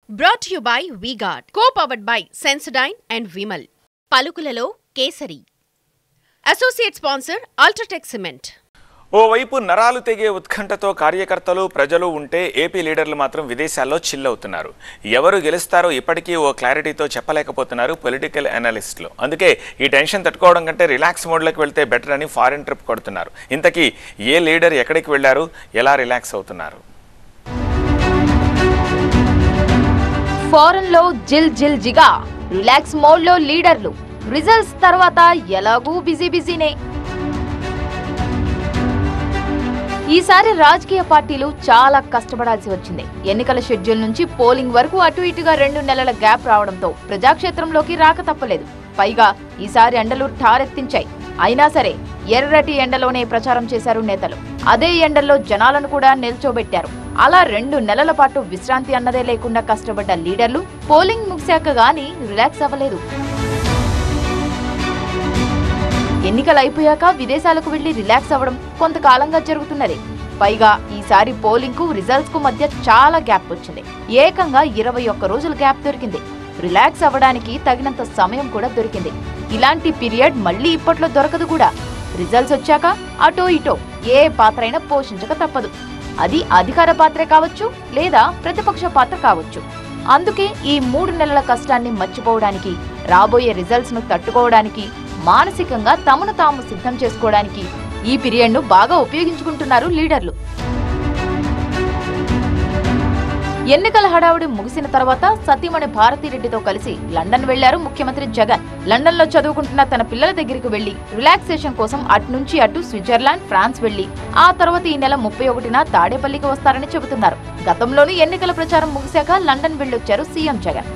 Brought to you by V-Guard, co-powered by Sensodyne and Vimal. పలుకులలో Kesari. Associate sponsor UltraTech cement. ఓవైపు నరాలు తెగే ఉత్కంఠతో కార్యకర్తలు ప్రజలు ఉంటే ఏపీ లీడర్లు మాత్రం విదేశాల్లో చిల్ అవుతున్నారు. ఎవరు గెలుస్తారో ఇప్పటికీ ఓ క్లారిటీతో చెప్పలేకపోతున్నారు పొలిటికల్ అనలిస్టులు. అందుకే ఈ టెన్షన్ తట్టుకోవడం కంటే రిలాక్స్ మోడ్లోకి వెళ్తే బెటర్ అని ఫారిన్ ట్రిప్ కొడుతున్నారు. ఇంతకీ ఏ లీడర్ ఎక్కడికి వెళ్లారు, ఎలా రిలాక్స్ అవుతున్నారు? ఫారెన్ లో జిల్ జిగా, రిలాక్స్ మోడ్ లో లీడర్లు. రిజల్ట్స్ తర్వాత ఎలాగూ బిజీనే. ఈసారి రాజకీయ పార్టీలు చాలా కష్టపడాల్సి వచ్చింది. ఎన్నికల షెడ్యూల్ నుంచి పోలింగ్ వరకు అటు ఇటుగా 2 నెలల గ్యాప్ రావడంతో ప్రజాక్షేత్రంలోకి రాక తప్పలేదు. పైగా ఈసారి ఎండలు ఠారెత్తించాయి. అయినా సరే ఎర్రటి ఎండలోనే ప్రచారం చేశారు నేతలు. అదే ఎండల్లో జనాలను కూడా నిల్చోబెట్టారు. అలా 2 నెలల పాటు విశ్రాంతి అన్నదే లేకుండా కష్టపడ్డ లీడర్లు పోలింగ్ ముగిశాక గానీ రిలాక్స్ అవ్వలేదు. ఎన్నికలు అయిపోయాక విదేశాలకు వెళ్లి రిలాక్స్ అవ్వడం కొంతకాలంగా జరుగుతున్నది. పైగా ఈసారి పోలింగ్ కు రిజల్ట్స్ కు మధ్య చాలా గ్యాప్ వచ్చింది. ఏకంగా 21 రోజుల గ్యాప్ దొరికింది. రిలాక్స్ అవ్వడానికి తగినంత సమయం కూడా దొరికింది. ఇలాంటి పీరియడ్ మళ్లీ ఇప్పట్లో దొరకదు కూడా. రిజల్ట్స్ వచ్చాక అటో ఇటో ఏ పాత్రైనా పోషించక తప్పదు. అది అధికార పాత్రే కావచ్చు, లేదా ప్రతిపక్ష పాత్ర కావచ్చు. అందుకే ఈ 3 నెలల కష్టాన్ని మర్చిపోవడానికి, రాబోయే రిజల్ట్స్ ను తట్టుకోవడానికి, మానసికంగా తమను తాము సిద్ధం చేసుకోవడానికి ఈ పీరియడ్ ను బాగా ఉపయోగించుకుంటున్నారు లీడర్లు. ఎన్నికల హడావుడి ముగిసిన తర్వాత సతీమణి భారతిరెడ్డితో కలిసి లండన్ వెళ్లారు ముఖ్యమంత్రి జగన్. లండన్ లో చదువుకుంటున్న తన పిల్లల దగ్గరికి వెళ్లి రిలాక్సేషన్ కోసం అట్నుంచి అటు స్విట్జర్లాండ్, ఫ్రాన్స్ వెళ్లి ఆ తర్వాత ఈ నెల 31న తాడేపల్లికి వస్తారని చెబుతున్నారు. గతంలోనూ ఎన్నికల ప్రచారం ముగిశాక లండన్ వెళ్లొచ్చారు సీఎం జగన్.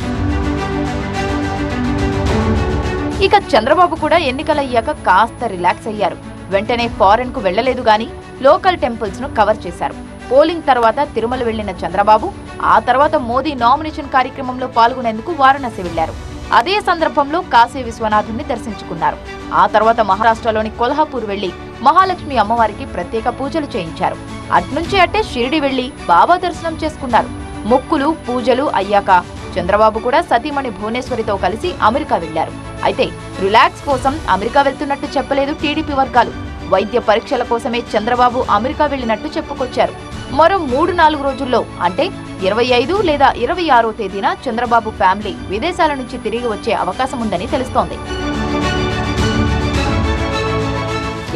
ఇక చంద్రబాబు కూడా ఎన్నికలయ్యాక కాస్త రిలాక్స్ అయ్యారు. వెంటనే ఫారెన్ కు వెళ్లలేదు గాని లోకల్ టెంపుల్స్ ను కవర్ చేశారు. పోలింగ్ తర్వాత తిరుమల వెళ్లిన చంద్రబాబు ఆ తర్వాత మోదీ నామినేషన్ కార్యక్రమంలో పాల్గొనేందుకు వారణాసి వెళ్లారు. అదే సందర్భంలో కాశీ విశ్వనాథుని దర్శించుకున్నారు. ఆ తర్వాత మహారాష్ట్రలోని కొల్హాపూర్ వెళ్లి మహాలక్ష్మి అమ్మవారికి ప్రత్యేక పూజలు చేయించారు. అట్నుంచి అట్టే షిరిడి వెళ్లి బాబా దర్శనం చేసుకున్నారు. మొక్కులు పూజలు అయ్యాక చంద్రబాబు కూడా సతీమణి భువనేశ్వరితో కలిసి అమెరికా వెళ్లారు. అయితే రిలాక్స్ కోసం అమెరికా వెళ్తున్నట్టు చెప్పలేదు టీడీపీ వర్గాలు. వైద్య పరీక్షల కోసమే చంద్రబాబు అమెరికా వెళ్లినట్టు చెప్పుకొచ్చారు. మరో 3-4 రోజుల్లో అంటే 25 లేదా 26వ తేదీన చంద్రబాబు ఫ్యామిలీ విదేశాల నుంచి తిరిగి వచ్చే అవకాశం ఉందని తెలుస్తోంది.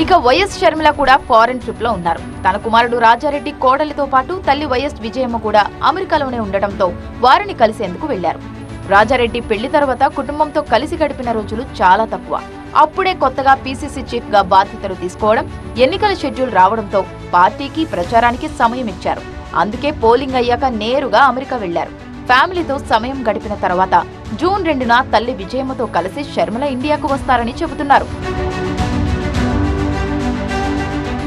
ఇక వైఎస్ షర్మిల కూడా ఫారెన్ ట్రిప్ లో ఉన్నారు. తన కుమారుడు రాజారెడ్డి కోడలితో పాటు తల్లి వైఎస్ విజయమ్మ కూడా అమెరికాలోనే ఉండటంతో వారిని కలిసేందుకు వెళ్లారు. రాజారెడ్డి పెళ్లి తర్వాత కుటుంబంతో కలిసి గడిపిన రోజులు చాలా తక్కువ. అప్పుడే కొత్తగా పీసీసీ చీఫ్ గా బాధ్యతలు తీసుకోవడం, ఎన్నికల షెడ్యూల్ రావడంతో పార్టీకి ప్రచారానికి సమయం ఇచ్చారు. అందుకే పోలింగ్ అయ్యాక నేరుగా అమెరికా వెళ్లారు. ఫ్యామిలీతో సమయం గడిపిన తర్వాత జూన్ 2న తల్లి విజయమ్మతో కలిసి షర్మిల ఇండియాకు వస్తారని చెబుతున్నారు.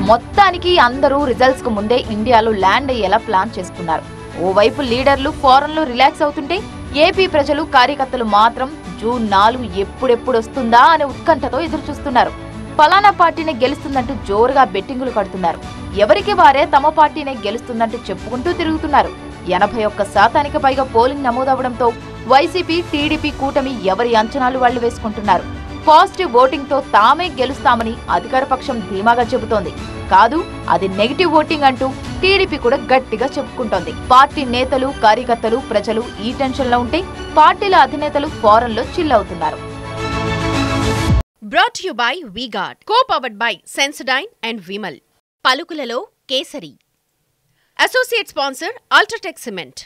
మొత్తానికి అందరూ రిజల్ట్స్ కు ముందే ఇండియాలో ల్యాండ్ అయ్యేలా ప్లాన్ చేసుకున్నారు. ఓవైపు లీడర్లు ఫారెన్ లో రిలాక్స్ అవుతుంటే ఏపీ ప్రజలు కార్యకర్తలు మాత్రం జూన్ 4 ఎప్పుడొస్తుందా అనే ఉత్కంఠతో ఎదురుచూస్తున్నారు. ఫలానా పార్టీనే గెలుస్తుందంటూ జోరుగా బెట్టింగులు కడుతున్నారు. ఎవరికి వారే తమ పార్టీనే గెలుస్తుందంటూ చెప్పుకుంటూ తిరుగుతున్నారు. 81% పైగా పోలింగ్ నమోదవడంతో వైసీపీ, టీడీపీ కూటమి ఎవరి అంచనాలు వాళ్లు వేసుకుంటున్నారు. పాజిటివ్ ఓటింగ్ తో తామే గెలుస్తామని అధికార పక్షం ధీమాగా చెబుతోంది. కాదు, అది నెగిటివ్ ఓటింగ్ అంటూ టీడీపీ కూడా గట్టిగా చెప్పుకుంటోంది. పార్టీ నేతలు, కార్యకర్తలు, ప్రజలు ఈ టెన్షన్ లో ఉంటే పార్టీల అధినేతలు ఫారెన్ లో చిల్ అవుతున్నారు. Brought to you by V-Guard, co-powered by Sensodyne and Vimal. పలుకులలో Kesari. Associate sponsor UltraTech cement.